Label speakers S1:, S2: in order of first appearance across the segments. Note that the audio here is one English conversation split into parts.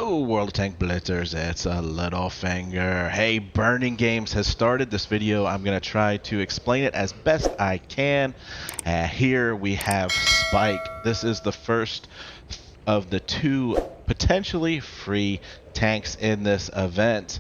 S1: Hello, World of Tank Blitzers. It's a Littlefinger. Hey, Burning Games has started this video. I'm going to try to explain it as best I can. Here we have Spike. This is the first of the two potentially free tanks in this event.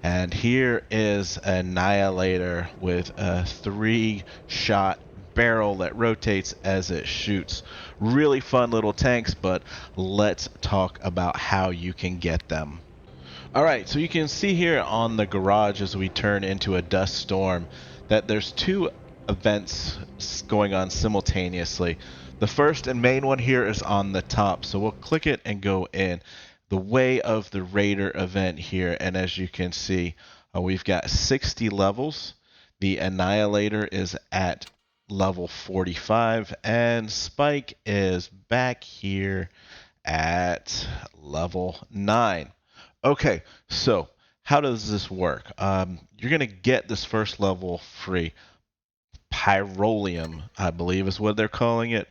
S1: And here is Annihilator with a 3-shot barrel that rotates as it shoots. Really fun little tanks, but let's talk about how you can get them. Alright, so you can see here on the garage as we turn into a dust storm that there's two events going on simultaneously. The first and main one here is on the top, so we'll click it and go in. The Way of the Raider event here, and as you can see, we've got 60 levels. The Annihilator is at level 45, and Spike is back here at level 9. Okay, so how does this work? You're going to get this first level free. Pyrolium, I believe is what they're calling it.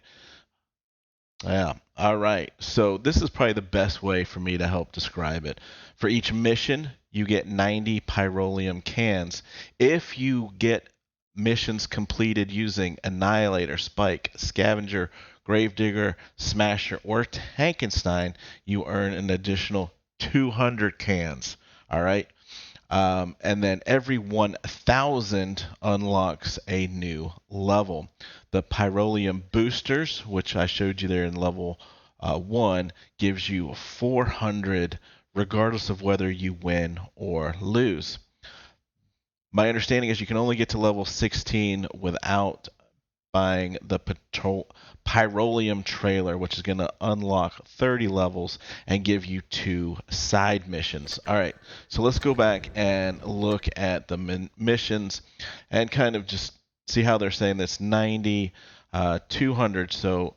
S1: Yeah, alright. So this is probably the best way for me to help describe it. For each mission, you get 90 Pyrolium cans. If you get missions completed using Annihilator, Spike, Scavenger, Gravedigger, Smasher, or Tankenstein, you earn an additional 200 cans. Alright? And then every 1,000 unlocks a new level. The Pyrolium boosters, which I showed you there in level 1, gives you 400 regardless of whether you win or lose. My understanding is you can only get to level 16 without buying the Pyrolium trailer, which is going to unlock 30 levels and give you 2 side missions. Alright, so let's go back and look at the missions and kind of just see how they're saying this. 90, 200, so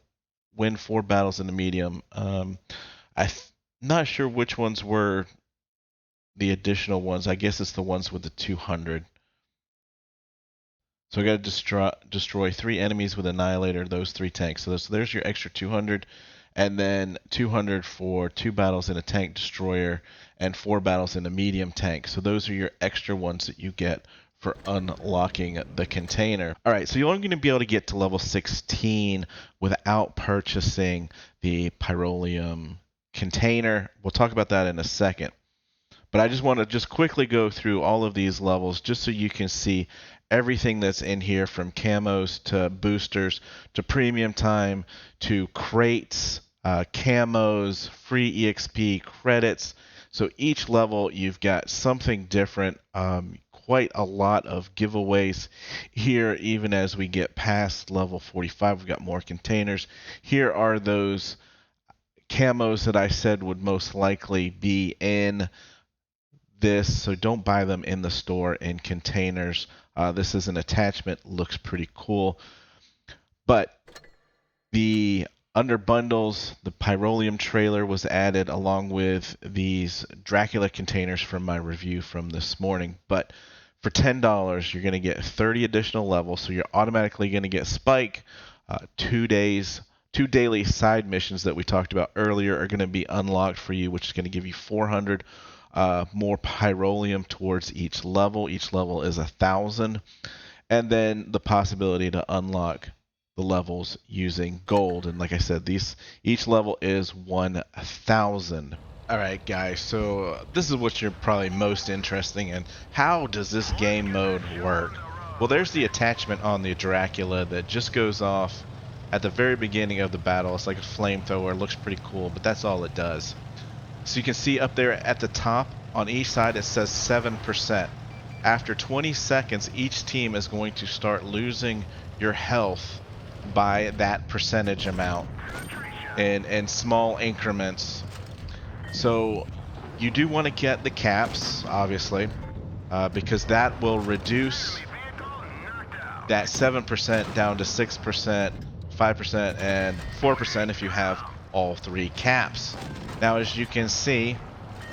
S1: win 4 battles in the medium. I'm not sure which ones were the additional ones. I guess it's the ones with the 200. So we got to destroy 3 enemies with Annihilator, those 3 tanks. So there's your extra 200, and then 200 for 2 battles in a tank destroyer and 4 battles in a medium tank. So those are your extra ones that you get for unlocking the container. Alright, so you're only going to be able to get to level 16 without purchasing the Pyrolium container. We'll talk about that in a second. But I just want to just quickly go through all of these levels just so you can see everything that's in here, from camos to boosters to premium time to crates, camos, free EXP, credits. So each level you've got something different. Quite a lot of giveaways here. Even as we get past level 45, we've got more containers. Here are those camos that I said would most likely be in this, so don't buy them in the store in containers. This is an attachment, looks pretty cool. But the under bundles, the Pyrolium trailer was added along with these Dracula containers from my review from this morning. But for $10, you're going to get 30 additional levels, so you're automatically going to get Spike. 2 daily side missions that we talked about earlier are going to be unlocked for you, which is going to give you 400 more Pyrolium towards each level. Each level is 1,000. And then the possibility to unlock the levels using gold. And like I said, each level is 1,000. Alright guys, so this is what you're probably most interested in. How does this game mode work? Well, there's the attachment on the Dracula that just goes off at the very beginning of the battle. It's like a flamethrower, looks pretty cool, but that's all it does. So you can see up there at the top on each side it says 7%. After 20 seconds, each team is going to start losing your health by that percentage amount in small increments. So you do want to get the caps, obviously, because that will reduce that 7% down to 6%, 5%, and 4% if you have all 3 caps. Now, as you can see,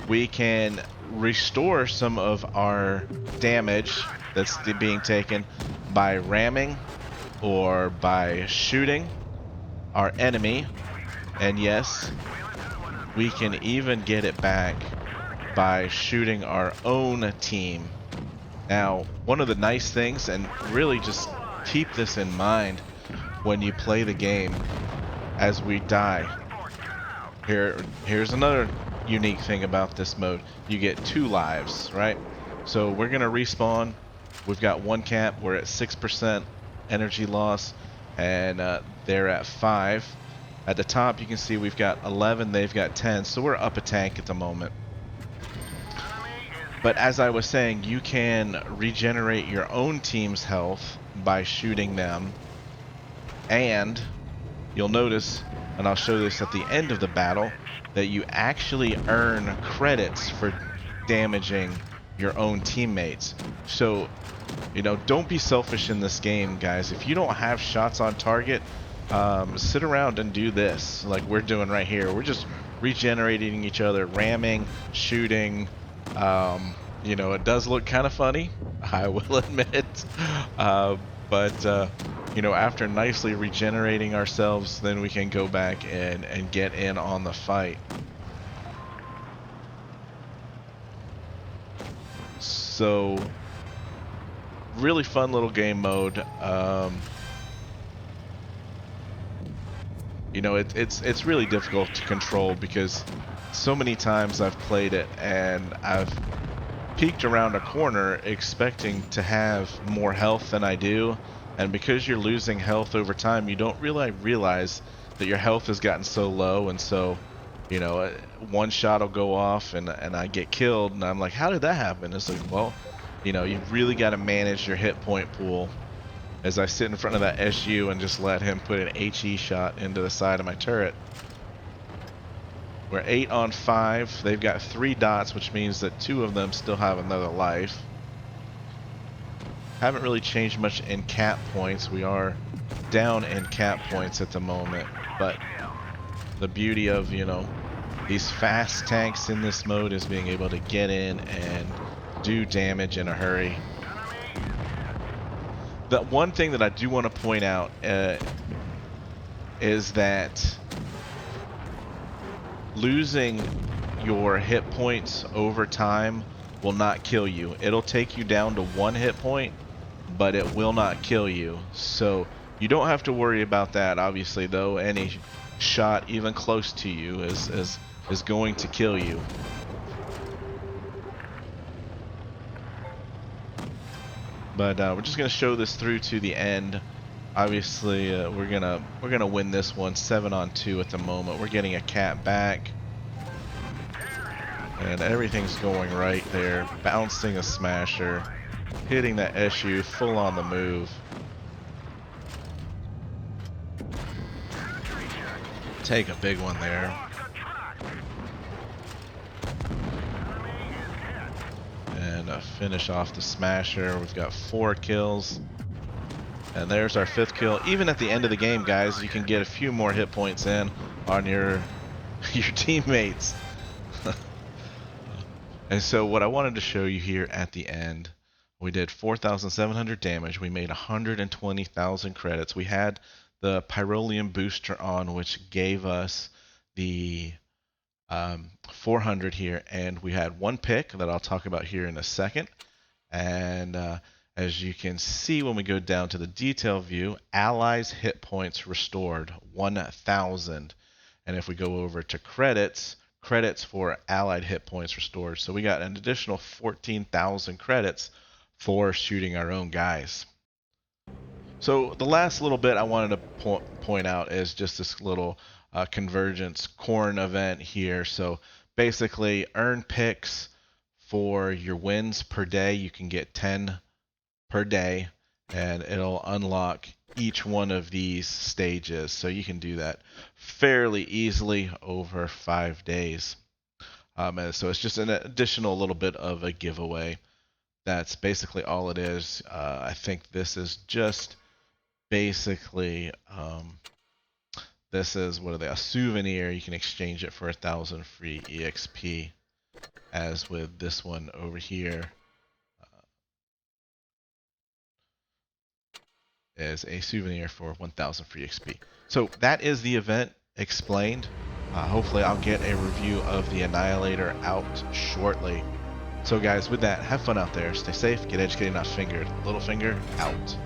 S1: we can restore some of our damage that's being taken by ramming or by shooting our enemy. And yes, we can even get it back by shooting our own team. Now, one of the nice things, and really just keep this in mind when you play the game as we die. Here's another unique thing about this mode. You get 2 lives, right? So we're going to respawn. We've got 1 cap. We're at 6% energy loss, and they're at 5. At the top, you can see we've got 11. They've got 10. So we're up a tank at the moment. But as I was saying, you can regenerate your own team's health by shooting them. And you'll notice, and I'll show this at the end of the battle, that you actually earn credits for damaging your own teammates. So, you know, don't be selfish in this game, guys. If you don't have shots on target, sit around and do this like we're doing right here. We're just regenerating each other, ramming, shooting. You know, it does look kind of funny, I will admit. But you know, after nicely regenerating ourselves, then we can go back and get in on the fight. So, really fun little game mode. You know, it's really difficult to control because so many times I've played it and I've peeked around a corner expecting to have more health than I do, and because you're losing health over time, you don't really realize that your health has gotten so low, and so, you know, one shot will go off and I get killed, and I'm like, how did that happen? It's like, well, you know, you've really got to manage your hit point pool. As I sit in front of that SU and just let him put an HE shot into the side of my turret. We're 8 on 5. They've got 3 dots, which means that 2 of them still have another life. Haven't really changed much in cap points. We are down in cap points at the moment, but the beauty of, you know, these fast tanks in this mode is being able to get in and do damage in a hurry. The one thing that I do want to point out is that losing your hit points over time will not kill you. It'll take you down to 1 hit point, but it will not kill you. So you don't have to worry about that, obviously, though. Any shot even close to you is going to kill you. But we're just gonna show this through to the end. Obviously, we're gonna win this one 7 on 2 at the moment. We're getting a cap back, and everything's going right there. Bouncing a smasher, hitting that SU full on the move. Take a big one there. And finish off the smasher. We've got 4 kills. And there's our 5th kill. Even at the end of the game, guys, you can get a few more hit points in on your teammates. And so what I wanted to show you here at the end, we did 4,700 damage. We made 120,000 credits. We had the Pyroleum booster on, which gave us the 400 here, and we had 1 pick that I'll talk about here in a second. And as you can see, when we go down to the detail view, allies hit points restored 1,000. And if we go over to credits for allied hit points restored. So we got an additional 14,000 credits for shooting our own guys. So the last little bit I wanted to point out is just this little Convergence corn event here. So basically, earn picks for your wins per day. You can get 10 per day, and it'll unlock each one of these stages. So you can do that fairly easily over 5 days. And so it's just an additional little bit of a giveaway. That's basically all it is. I think this is just basically this is, what are they, a souvenir. You can exchange it for 1,000 free EXP, as with this one over here. Is a souvenir for 1,000 free XP. So that is the event explained. Hopefully I'll get a review of the Annihilator out shortly. So guys, with that, have fun out there, stay safe, get educated, not fingered. Littlefinger, out.